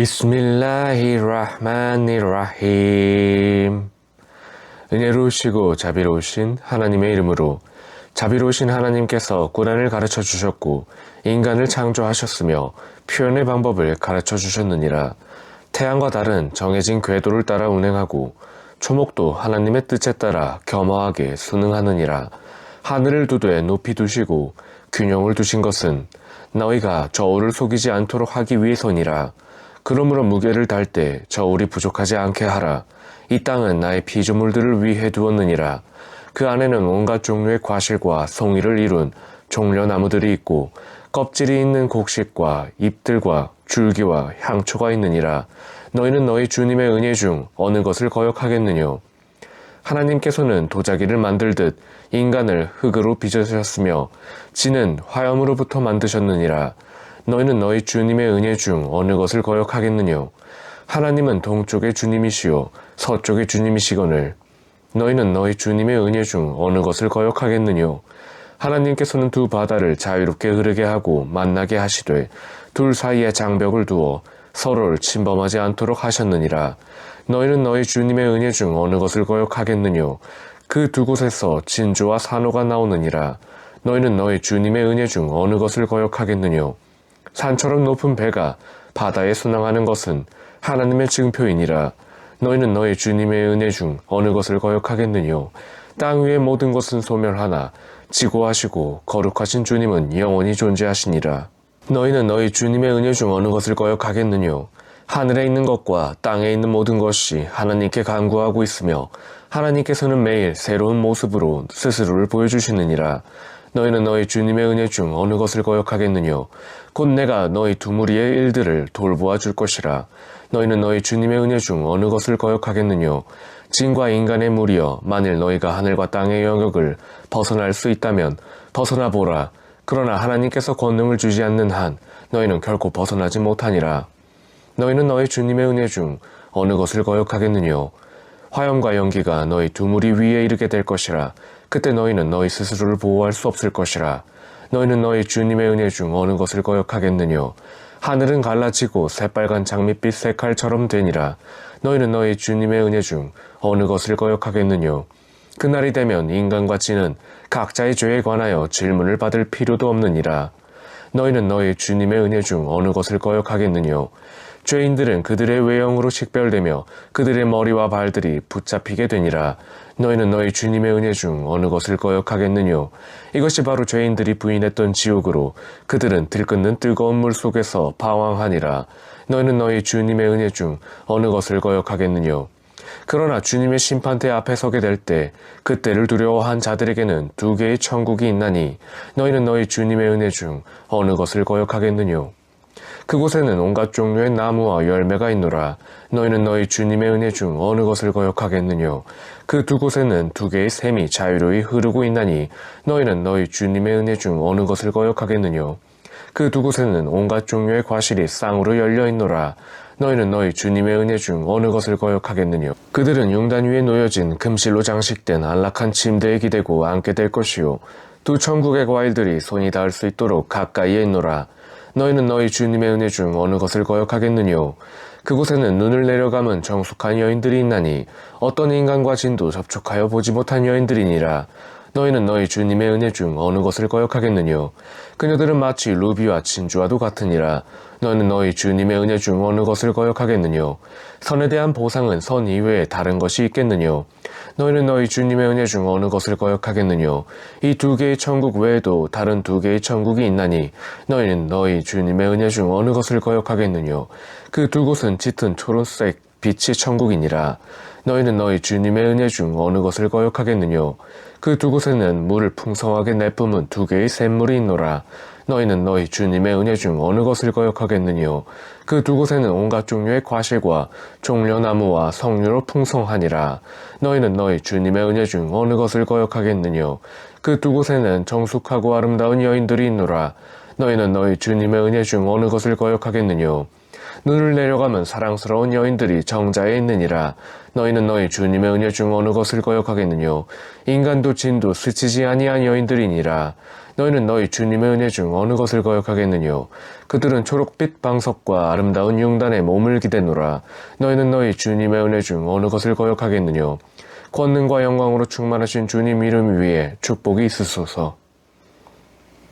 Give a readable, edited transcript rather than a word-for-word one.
비스밀라히라흐마니라힘. 은혜로우시고 자비로우신 하나님의 이름으로. 자비로우신 하나님께서 꾸란을 가르쳐 주셨고 인간을 창조하셨으며 표현의 방법을 가르쳐 주셨느니라. 태양과 달은 정해진 궤도를 따라 운행하고 초목도 하나님의 뜻에 따라 겸허하게 순응하느니라. 하늘을 두되 높이 두시고 균형을 두신 것은 너희가 저울을 속이지 않도록 하기 위해서니라. 그러므로 무게를 달 때 저울이 부족하지 않게 하라. 이 땅은 나의 피조물들을 위해 두었느니라. 그 안에는 온갖 종류의 과실과 송이를 이룬 종려나무들이 있고 껍질이 있는 곡식과 잎들과 줄기와 향초가 있느니라. 너희는 너희 주님의 은혜 중 어느 것을 거역하겠느뇨. 하나님께서는 도자기를 만들듯 인간을 흙으로 빚으셨으며 지는 화염으로부터 만드셨느니라. 너희는 너희 주님의 은혜 중 어느 것을 거역하겠느뇨. 하나님은 동쪽의 주님이시요 서쪽의 주님이시거늘 너희는 너희 주님의 은혜 중 어느 것을 거역하겠느뇨. 하나님께서는 두 바다를 자유롭게 흐르게 하고 만나게 하시되 둘 사이에 장벽을 두어 서로를 침범하지 않도록 하셨느니라. 너희는 너희 주님의 은혜 중 어느 것을 거역하겠느뇨. 그 두 곳에서 진주와 산호가 나오느니라. 너희는 너희 주님의 은혜 중 어느 것을 거역하겠느뇨. 산처럼 높은 배가 바다에 순항하는 것은 하나님의 증표이니라. 너희는 너희 주님의 은혜 중 어느 것을 거역하겠느뇨. 땅 위의 모든 것은 소멸하나 지고하시고 거룩하신 주님은 영원히 존재하시니라. 너희는 너희 주님의 은혜 중 어느 것을 거역하겠느뇨. 하늘에 있는 것과 땅에 있는 모든 것이 하나님께 간구하고 있으며 하나님께서는 매일 새로운 모습으로 스스로를 보여주시느니라. 너희는 너희 주님의 은혜 중 어느 것을 거역하겠느뇨. 곧 내가 너희 두 무리의 일들을 돌보아 줄 것이라. 너희는 너희 주님의 은혜 중 어느 것을 거역하겠느뇨. 진과 인간의 무리여, 만일 너희가 하늘과 땅의 영역을 벗어날 수 있다면 벗어나 보라. 그러나 하나님께서 권능을 주지 않는 한 너희는 결코 벗어나지 못하니라. 너희는 너희 주님의 은혜 중 어느 것을 거역하겠느뇨. 화염과 연기가 너희 두 무리 위에 이르게 될 것이라. 그때 너희는 너희 스스로를 보호할 수 없을 것이라. 너희는 너희 주님의 은혜 중 어느 것을 거역하겠느뇨. 하늘은 갈라지고 새빨간 장밋빛 색깔처럼 되니라. 너희는 너희 주님의 은혜 중 어느 것을 거역하겠느뇨. 그날이 되면 인간과 지는 각자의 죄에 관하여 질문을 받을 필요도 없느니라. 너희는 너희 주님의 은혜 중 어느 것을 거역하겠느뇨. 죄인들은 그들의 외형으로 식별되며 그들의 머리와 발들이 붙잡히게 되니라. 너희는 너희 주님의 은혜 중 어느 것을 거역하겠느뇨. 이것이 바로 죄인들이 부인했던 지옥으로 그들은 들끓는 뜨거운 물 속에서 방황하니라. 너희는 너희 주님의 은혜 중 어느 것을 거역하겠느뇨. 그러나 주님의 심판대 앞에 서게 될 때 그때를 두려워한 자들에게는 두 개의 천국이 있나니 너희는 너희 주님의 은혜 중 어느 것을 거역하겠느뇨. 그곳에는 온갖 종류의 나무와 열매가 있노라. 너희는 너희 주님의 은혜 중 어느 것을 거역하겠느뇨. 그 두 곳에는 두 개의 샘이 자유로이 흐르고 있나니 너희는 너희 주님의 은혜 중 어느 것을 거역하겠느뇨. 그 두 곳에는 온갖 종류의 과실이 쌍으로 열려 있노라. 너희는 너희 주님의 은혜 중 어느 것을 거역하겠느뇨. 그들은 용단 위에 놓여진 금실로 장식된 안락한 침대에 기대고 앉게 될 것이요 두 천국의 과일들이 손이 닿을 수 있도록 가까이에 있노라. 너희는 너희 주님의 은혜 중 어느 것을 거역하겠느뇨. 그곳에는 눈을 내려감은 정숙한 여인들이 있나니 어떤 인간과 진도 접촉하여 보지 못한 여인들이니라. 너희는 너희 주님의 은혜 중 어느 것을 거역하겠느뇨. 그녀들은 마치 루비와 진주와도 같으니라. 너희는 너희 주님의 은혜 중 어느 것을 거역하겠느뇨. 선에 대한 보상은 선 이외에 다른 것이 있겠느뇨. 너희는 너희 주님의 은혜 중 어느 것을 거역하겠느뇨. 이 두 개의 천국 외에도 다른 두 개의 천국이 있나니 너희는 너희 주님의 은혜 중 어느 것을 거역하겠느뇨. 그 두 곳은 짙은 초록색 빛의 천국이니라. 너희는 너희 주님의 은혜 중 어느 것을 거역하겠느뇨. 그 두 곳에는 물을 풍성하게 내뿜은 두 개의 샘물이 있노라. 너희는 너희 주님의 은혜 중 어느 것을 거역하겠느뇨. 그 두 곳에는 온갖 종류의 과실과 종려나무와 석류로 풍성하니라. 너희는 너희 주님의 은혜 중 어느 것을 거역하겠느뇨. 그 두 곳에는 정숙하고 아름다운 여인들이 있노라. 너희는 너희 주님의 은혜 중 어느 것을 거역하겠느뇨. 눈을 내려가면 사랑스러운 여인들이 정자에 있느니라. 너희는 너희 주님의 은혜 중 어느 것을 거역하겠느뇨. 인간도 진도 스치지 아니한 여인들이니라. 너희는 너희 주님의 은혜 중 어느 것을 거역하겠느뇨. 그들은 초록빛 방석과 아름다운 융단에 몸을 기대노라. 너희는 너희 주님의 은혜 중 어느 것을 거역하겠느뇨. 권능과 영광으로 충만하신 주님 이름 위에 축복이 있으소서.